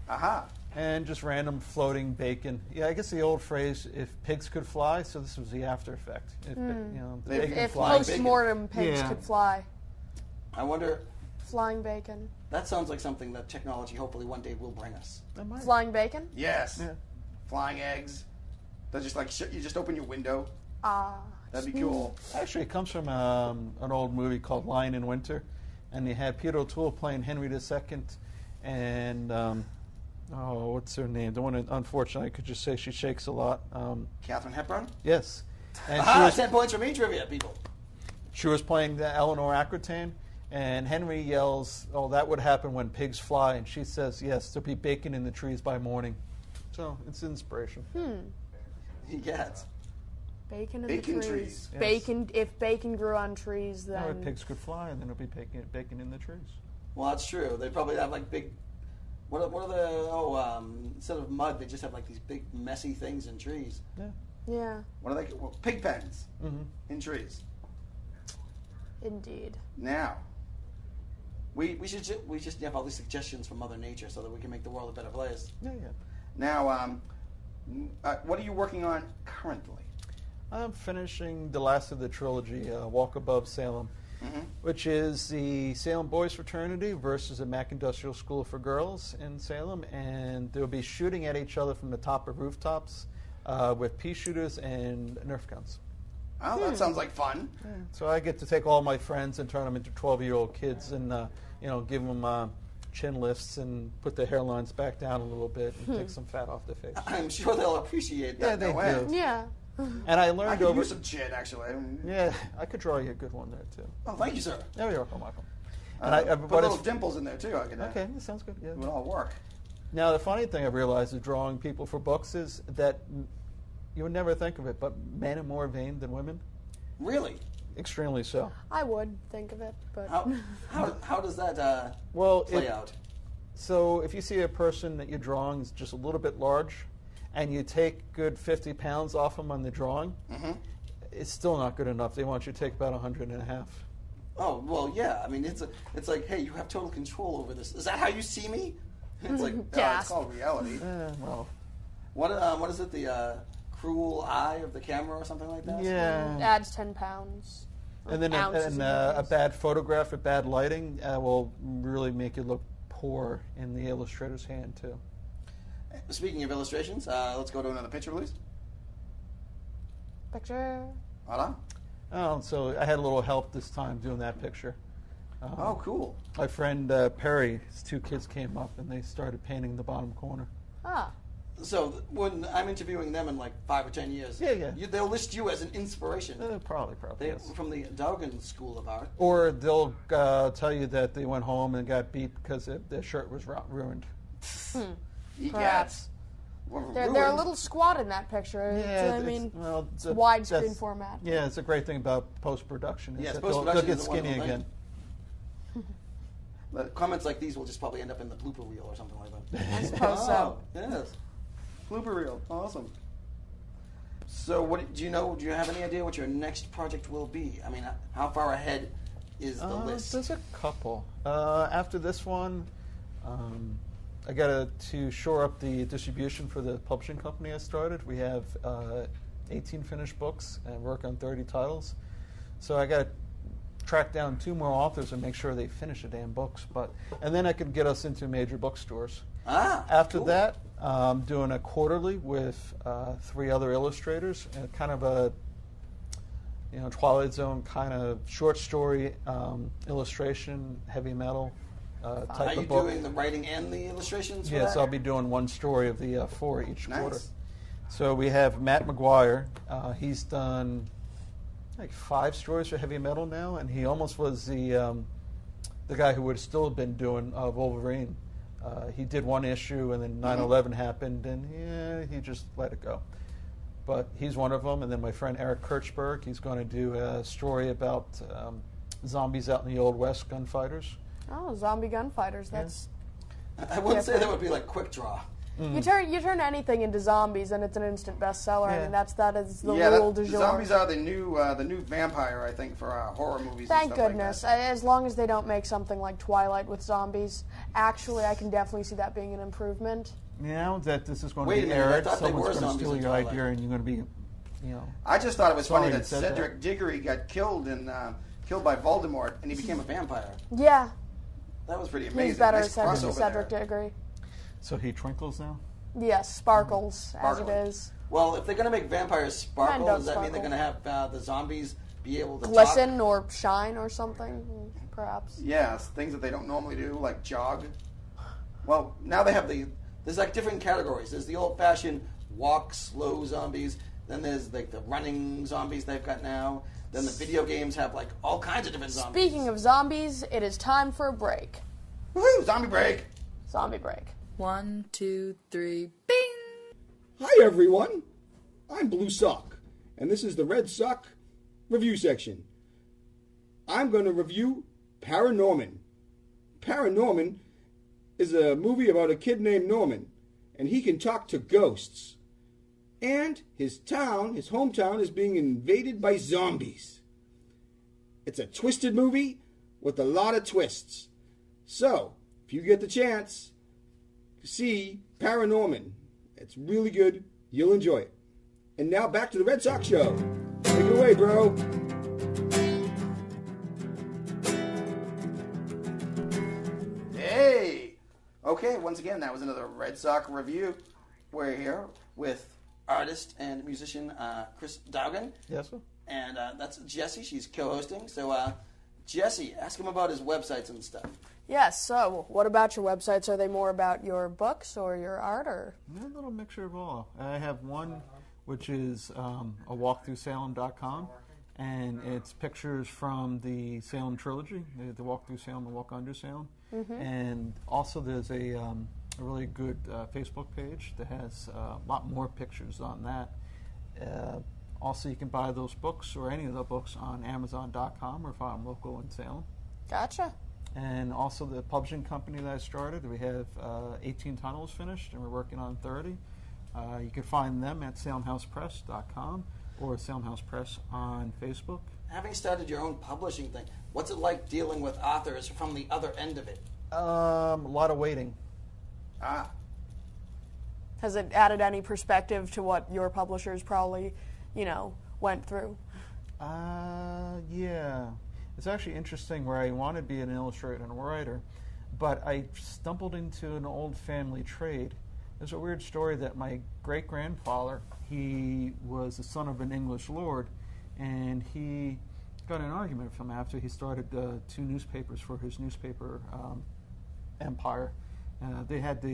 Aha. And just random floating bacon. Yeah, I guess the old phrase, if pigs could fly, so this was the after effect. If, the bacon If flying. post-mortem pigs Yeah. could fly. I wonder. Flying bacon. That sounds like something that technology hopefully one day will bring us. That might- Flying bacon? Yes. Yeah. Flying eggs. That just like you just open your window. Ah. That'd be cool. Actually, it comes from an old movie called Lion in Winter, and they had Peter O'Toole playing Henry II, and what's her name? The one, unfortunately, I could just say she shakes a lot. Katharine Hepburn. Yes, and Aha, 10 points for me, trivia, people. She was playing the Eleanor Aquitaine, and Henry yells, "Oh, that would happen when pigs fly," and she says, "Yes, there'll be bacon in the trees by morning." So it's inspiration. Yes. Bacon in Bacon the trees. trees. Yes. Bacon. If bacon grew on trees, Now, then if pigs could fly, and then there'll be bacon in the trees. Well, that's true. They probably have like big. What are the instead of mud, they just have like these big messy things in trees. Yeah. yeah, What are they? Well, pig pens Mm-hmm. in trees. indeed. Now, we just have all these suggestions from Mother Nature so that we can make the world a better place. Yeah. Now, what are you working on currently? I'm finishing the last of the trilogy, Walk Above Salem, which is the Salem Boys Fraternity versus the Mac Industrial School for Girls in Salem, and they'll be shooting at each other from the top of rooftops with pea shooters and Nerf guns. Oh, that sounds like fun. So I get to take all my friends and turn them into 12-year-old kids, and give them chin lifts and put their hairlines back down a little bit and take some fat off their face. I'm sure they'll appreciate that. Yeah, they no end. do. Yeah. And I I learned could over. use some chin, actually. Yeah, I could draw you a good one there too. Oh, thank you, sir. There you are, Michael. Put but little it's, dimples in there too. I could. okay, that sounds good. Yeah. It would all work. Now the funny thing I've realized is drawing people for books is that you would never think of it, but men are more vain than women. Really? Extremely so. I would think of it, but How does that Well, play out? So if you see a person that you're drawing is just a little bit large, and you take good 50 pounds off them on the drawing, it's still not good enough. They want you to take about 150. Oh well, yeah. I mean, it's like, hey, you have total control over this. Is that how you see me? It's like, it's Gasp. called reality. Well, What is it? The cruel eye of the camera or something like that? yeah. adds 10 pounds. And then Ounces a of bad photograph with bad lighting will really make you look poor in the illustrator's hand too. Speaking of illustrations, let's go to another picture, please. Picture. Hold on. Oh, so I had a little help this time doing that picture. Oh, cool. My friend Perry, his two kids came up and they started painting the bottom corner. Ah. So when I'm interviewing them in like 5 or 10 years, Yeah. they'll list you as an inspiration. Probably, They yes. from the Dowgin School of Art. Or they'll tell you that they went home and got beat because their shirt was ruined. Egats. They're a little squat in that picture. It's widescreen that's- format. Yeah, it's a great thing about post-production. Yes, They'll post-production get is a skinny wonderful again. The comments like these will just probably end up in the blooper reel or something like that. I suppose so. Yes. Blooper reel. Awesome. So, what do you know? Do you have any idea what your next project will be? I mean, how far ahead is the list? There's a couple. After this one, I got to shore up the distribution for the publishing company I started. We have 18 finished books and work on 30 titles. So I got to track down 2 more authors and make sure they finish the damn books. And then I can get us into major bookstores. After Cool. that, I'm doing a quarterly with 3 other illustrators, and kind of a Twilight Zone kind of short story illustration, heavy metal type Are you of book. doing the writing and the illustrations for Yes, that? I'll be doing one story of the 4 each Nice. quarter. So we have Matt McGuire. He's done like 5 stories for heavy metal now, and he almost was the guy who would have still been doing Wolverine. He did 1 issue, and then 9/11 happened, and he just let it go. But he's one of them. And then my friend Eric Kirchberg, he's going to do a story about zombies out in the Old West, gunfighters. Oh, zombie gunfighters. That's I wouldn't say that would be like quick draw. you turn anything into zombies and it's an instant bestseller. I Yeah. mean that is the rule du jour. Zombies are the new vampire, I think, for horror movies. Thank and stuff goodness. Like As long as they don't make something like Twilight with zombies. Actually, I can definitely see that being an improvement. Now that this is going Wait to a be minute, I aired, thought they were someone's going to zombies steal in your Twilight. idea, and you're going to be, that. I just thought it was funny Sorry that you said Cedric Diggory got killed by Voldemort, and he became a vampire. Yeah, That was pretty amazing. he's better Nice Cedric, crossover Cedric there. Diggory. So he twinkles now? Yes, sparkles as it Sparkling. is. Well, if they're going to make vampires sparkle, Mine does don't that mean they're sparkle. going to have the zombies be able to Glisten talk? or shine or something, perhaps. Yes, things that they don't normally do, like jog. Well, now they have there's like different categories. There's the old-fashioned walk slow zombies, Then there's like the running zombies they've got now. Then the video games have like all kinds of different zombies. Speaking of zombies, it is time for a break. Woohoo! Zombie break. Zombie break. 1, 2, 3, bing! Hi everyone, I'm Blue Sock, and this is the Red Sock review section. I'm going to review Paranorman. Paranorman is a movie about a kid named Norman, and he can talk to ghosts. And his hometown, is being invaded by zombies. It's a twisted movie with a lot of twists. So, if you get the chance, see Paranorman. It's really good. You'll enjoy it. And now back to the Red Sox show. Take it away, bro. Hey! Okay, once again, that was another Red Sox review. We're here with artist and musician Chris Dowgin. Yes, sir. And that's Jessie. She's co-hosting. So, Jessie, ask him about his websites and stuff. Yes, so what about your websites? Are they more about your books or your art? Or A little mixture of all. I have one which is a walkthroughsalem.com, and it's pictures from the Salem trilogy, the Walk Through Salem, the Walk Under Salem. And also there's a really good Facebook page that has a lot more pictures on that. Also, you can buy those books or any of the books on Amazon.com or find them local in Salem. gotcha. And also the publishing company that I started, we have 18 titles finished, and we're working on 30. You can find them at salemhousepress.com or Salem House Press on Facebook. Having started your own publishing thing, what's it like dealing with authors from the other end of it? A lot of waiting. Ah, Has it added any perspective to what your publishers probably, went through? Yeah. It's actually interesting where I want to be an illustrator and a writer, but I stumbled into an old family trade. There's a weird story that my great-grandfather, he was the son of an English lord, and he got in an argument from after he started 2 newspapers for his newspaper empire. They had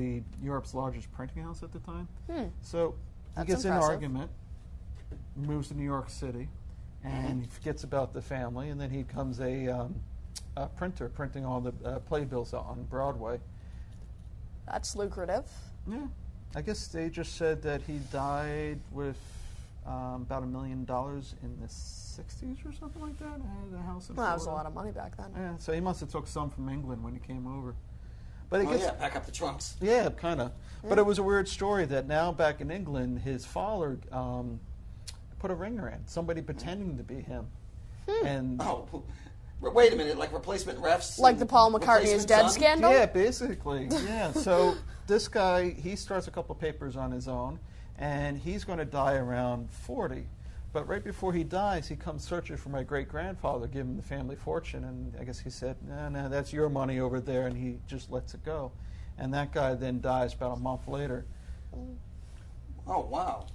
Europe's largest printing house at the time. So he That's gets in an impressive. argument, moves to New York City, and he forgets about the family, and then he becomes a printer, printing all the playbills out on Broadway. That's lucrative. Yeah, I guess they just said that he died with about $1 million in the 60s or something like that. Had a house in Well, that was a Florida. lot of money back then. Yeah, so he must have took some from England when he came over. But it oh gets, yeah, pack up the trunks. yeah, kind of. But it was a weird story that now back in England, his father put a ringer in, somebody pretending to be him. And Oh, wait a minute, like replacement refs? Like and the Paul McCartney is replacement dead son? scandal? yeah, basically, yeah. So this guy, he starts a couple papers on his own, and he's going to die around 40. But right before he dies, he comes searching for my great-grandfather, give him the family fortune, and I guess he said, no, that's your money over there, and he just lets it go. And that guy then dies about a month later. Oh, wow.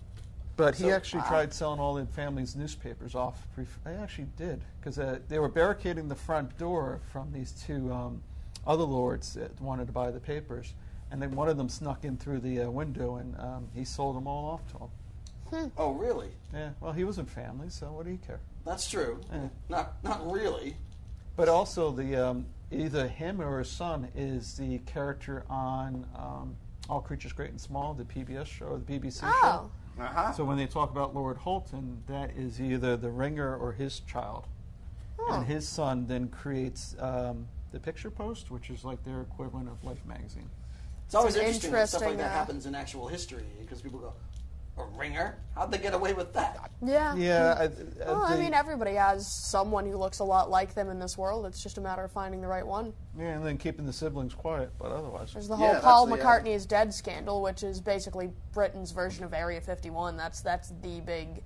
But he So- actually wow. tried selling all the family's newspapers off. I actually did, because they were barricading the front door from these 2 other lords that wanted to buy the papers. And then one of them snuck in through the window, and he sold them all off to him. Oh, really? Yeah, well, he was in family, so what do you care? That's true. Yeah. Not really. But also, the either him or his son is the character on All Creatures Great and Small, the PBS show, the BBC show. Oh, Uh-huh. So when they talk about Lord Holton, that is either the ringer or his child. And his son then creates the picture post, which is like their equivalent of Life magazine. It's always an interesting when stuff like interesting, that happens in actual history, because people go, a ringer? How'd they get away with that? yeah. Yeah. Well, I mean, everybody has someone who looks a lot like them in this world. It's just a matter of finding the right one. yeah, and then keeping the siblings quiet, but otherwise. There's the Yeah, whole that's Paul the, McCartney is dead scandal, which is basically Britain's version of Area 51. That's the big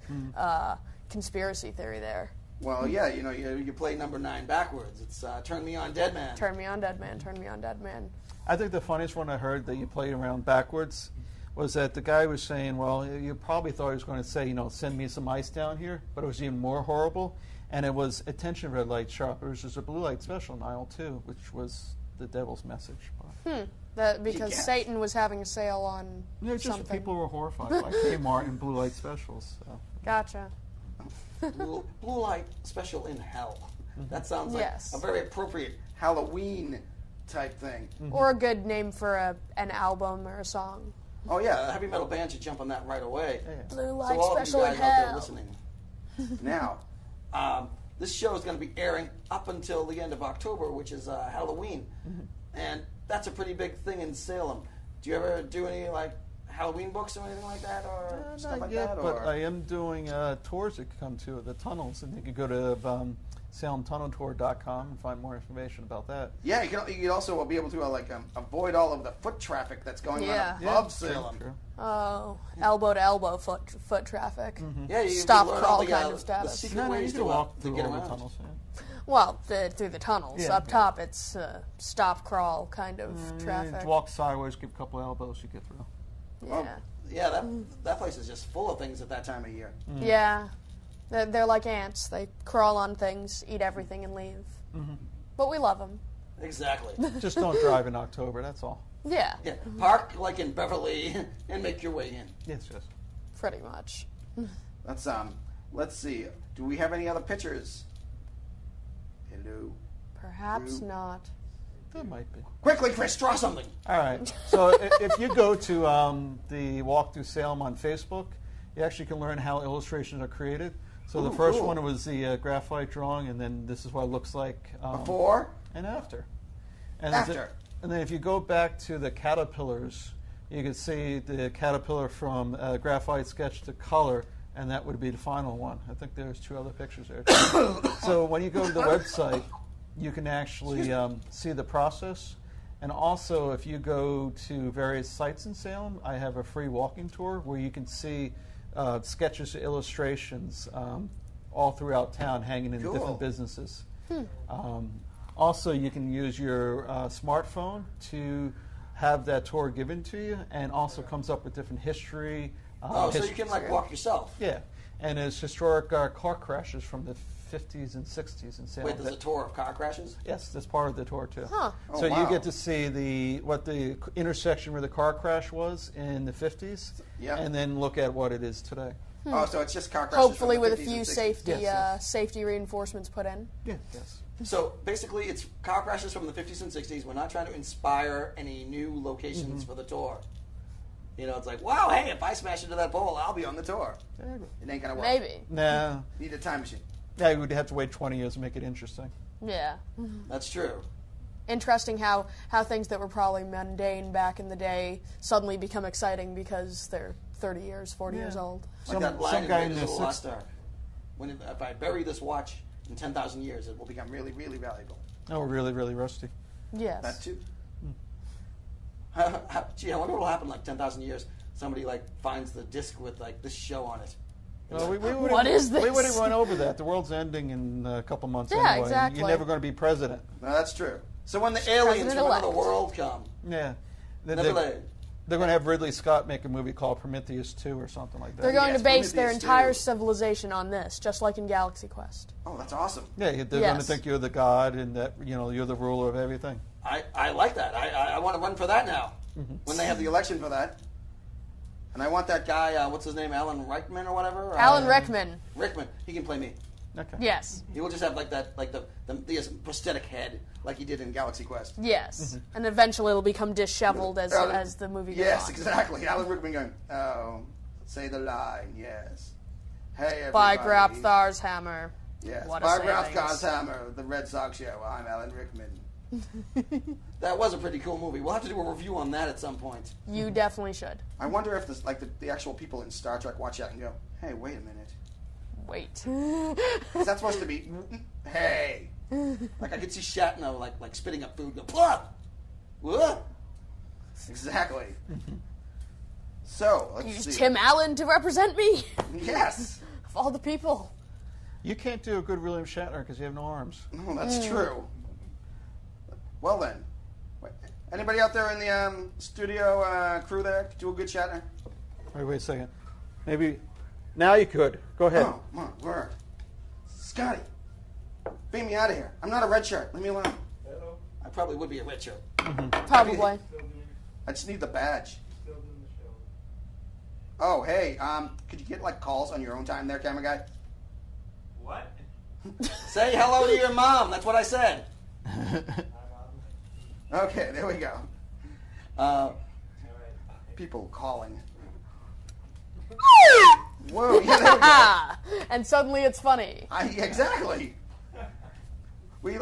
conspiracy theory there. Well, yeah, you play number 9 backwards. It's Turn Me On, Dead Man. Turn me on, dead man. Turn me on, dead man. I think the funniest one I heard that you played around backwards was that the guy was saying, well, you probably thought he was going to say, send me some ice down here, but it was even more horrible. And it was attention red light sharp. It was just a blue light special in aisle 2, which was the devil's message. Because Yes. Satan was having a sale on Just something. people were horrified by Kmart and blue light specials. So. Gotcha. Blue light special in hell. That sounds like Yes. a very appropriate Halloween type thing. Or a good name for an album or a song. Oh yeah, a heavy metal band should jump on that right away. Blue So light all of you special in guys out there hell. listening. Now, this show is going to be airing up until the end of October, which is Halloween, and that's a pretty big thing in Salem. Do you ever do any like Halloween books or anything like that, or stuff Not like yet, that? but Or? I am doing tours that come to the tunnels, and you can go to SalemTunnelTour.com and find more information about that. Yeah, you can also be able to avoid all of the foot traffic that's going Yeah. on above Salem. True. Oh, elbow to elbow foot traffic. Yeah, you Stop learn crawl all the, kind of the status. secret No, you ways can to walk through get all the around. tunnels. Yeah. Well, through the tunnels. Yeah. Up top, it's stop crawl kind of traffic. Walk sideways, give a couple elbows, you get through. Yeah. Yeah, that place is just full of things at that time of year. Yeah. They're like ants. They crawl on things, eat everything, and leave. But we love them. Exactly. Just don't drive in October, that's all. Yeah, Yeah, park like in Beverly and make your way in. Yes, yes. pretty much. Let's see. Do we have any other pictures? Hello. Perhaps True. not. That might be. Quickly, Chris, draw something. All right. So if you go to the Walk Through Salem on Facebook, you actually can learn how illustrations are created. So the Ooh, first cool. one was the graphite drawing, and then this is what it looks like Before. and after. And After. And then if you go back to the caterpillars, you can see the caterpillar from graphite sketch to color, and that would be the final one. I think there's 2 other pictures there. So when you go to the website, you can actually see the process. And also, if you go to various sites in Salem, I have a free walking tour where you can see sketches, illustrations all throughout town hanging in Cool. different businesses. Also, you can use your smartphone to have that tour given to you, and also comes up with different history. So you can like walk yourself. Yeah, and it's historic car crashes from the 50s and 60s in Salem. Wait, there's a tour of car crashes? Yes, that's part of the tour too. Huh. Oh, So wow. you get to see what the intersection where the car crash was in the 50s, Yeah. and then look at what it is today. Oh, so it's just car crashes. Hopefully from the with a 50s few and 60s. safety Yes. safety reinforcements put in. Yeah. Yes. So basically, it's car crashes from the 50s and 60s. We're not trying to inspire any new locations for the tour. You know, it's like, wow, hey, if I smash into that pole, I'll be on the tour. It ain't gonna work. Maybe. Nah. Need a time machine. Yeah, you would have to wait 20 years to make it interesting. Yeah. That's true. Interesting how things that were probably mundane back in the day suddenly become exciting because they're 30 years, 40 years old. Like that line some in guy in Raiders the of the Lost 60s. Ark. If I bury this watch in 10,000 years, it will become really, really valuable. Oh, really, really rusty. Yes. That too. Gee, I wonder what will happen like 10,000 years. Somebody like finds the disc with like this show on it. Well, we wouldn't- What is We this? wouldn't run over that. The world's ending in a couple months Yeah, anyway. exactly. You're never going to be president. No, that's true. So when the aliens from President-elect. another world come, Yeah. They're never going to have Ridley Scott make a movie called Prometheus 2 or something like that. They're going Yes, to base their Prometheus entire too. civilization on this, just like in Galaxy Quest. oh, that's awesome. Yeah, they're going to Yes. think you're the god and that you're the ruler of everything. I like that. I want to run for that now. When they have the election for that. And I want that guy, what's his name, Alan Rickman or whatever? Alan Rickman. Rickman. He can play me. Okay. Yes. He will just have like that, like the prosthetic head, like he did in Galaxy Quest. Yes. And eventually it'll become disheveled as the movie goes Yes, on. exactly. Alan Rickman going, oh, say the line, yes. Hey, everybody. By Grabthar's hammer. Yes, What a by savings. Grabthar's hammer, the Red Sox show. I'm Alan Rickman. That was a pretty cool movie. We'll have to do a review on that at some point. You definitely should. I wonder if the actual people in Star Trek watch that and go, hey, wait a minute. Wait. Is that supposed to be, hey? Like I could see Shatner like spitting up food, go, blah! What? Exactly. So, let's Use see. Tim Allen to represent me? Yes. Of all the people. You can't do a good William Shatner because you have no arms. Oh, that's true. Well then, wait, anybody out there in the studio crew there do a good Shatner? Wait a second. Maybe now you could. Go ahead. Oh, come on, where? Scotty, beam me out of here. I'm not a red shirt. Leave me alone. Hello. I probably would be a red shirt. Probably. I just need the badge. Still doing the show. Oh, hey, could you get like calls on your own time there, camera guy? What? Say hello to your mom. That's what I said. I'm on. Okay, there we go. All right. People calling. Whoa, yeah, there we go. And suddenly it's funny. Exactly. You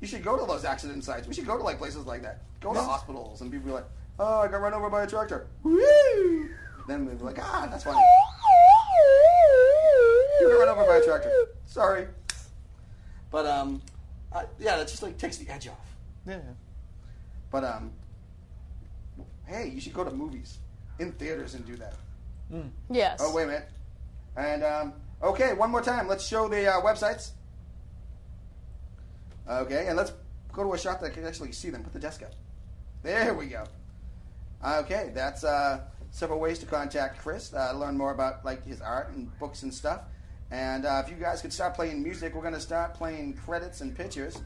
should go to those accident sites. We should go to like places like that. Go to hospitals and people be like, oh, I got run over by a tractor. Woo! Then we'd be like, that's funny. You got run over by a tractor. Sorry. But yeah, that just like takes the edge off. Yeah. But hey, you should go to movies in theaters and do that. Yes. Oh, wait a minute. And okay, one more time. Let's show the websites. Okay, and let's go to a shot that I can actually see them. Put the desk up. There we go. Okay, that's several ways to contact Chris. Learn more about like his art and books and stuff. And if you guys could start playing music, we're going to start playing credits and pictures.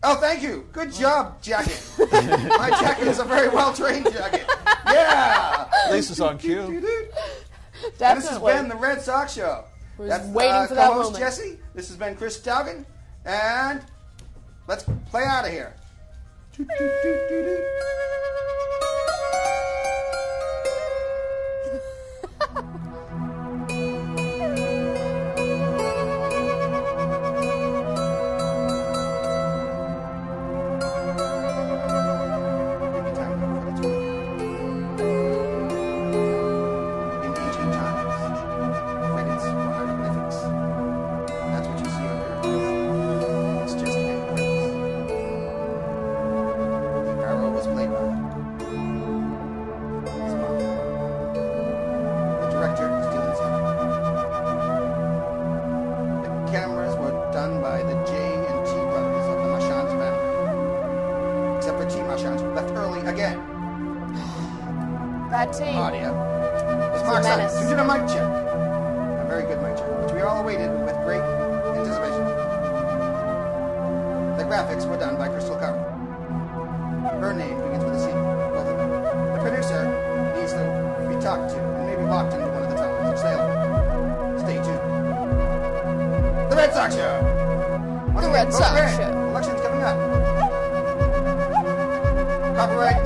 Oh, thank you. Good job, jacket. My jacket is a very well-trained jacket. Yeah. At least it's on cue. And this has Definitely. been the Red Sox Show. Was That's waiting for that co-host moment. Jessie. This has been Chris Dowgin. And let's play out of here. In ancient times, credits were hieroglyphics. That's what you see on your It's just handprints. The arrow was played by his mom. The director was Dylan Zimmer. The cameras were done by the J and T brothers of the Marchand family. Except for T. Marchand, who left early again. That team. Audio. It was a Mark menace. Sykes, who did a mic check. A very good mic check, which we all awaited with great anticipation. The graphics were done by Crystal Curry. Her name begins with a C, both of them. The producer needs to be talked to and maybe locked into one of the tunnels of Salem. Stay tuned. The Red Sox Show! Once The again, Red vote Sox red. Show. Election's coming up. Copyright.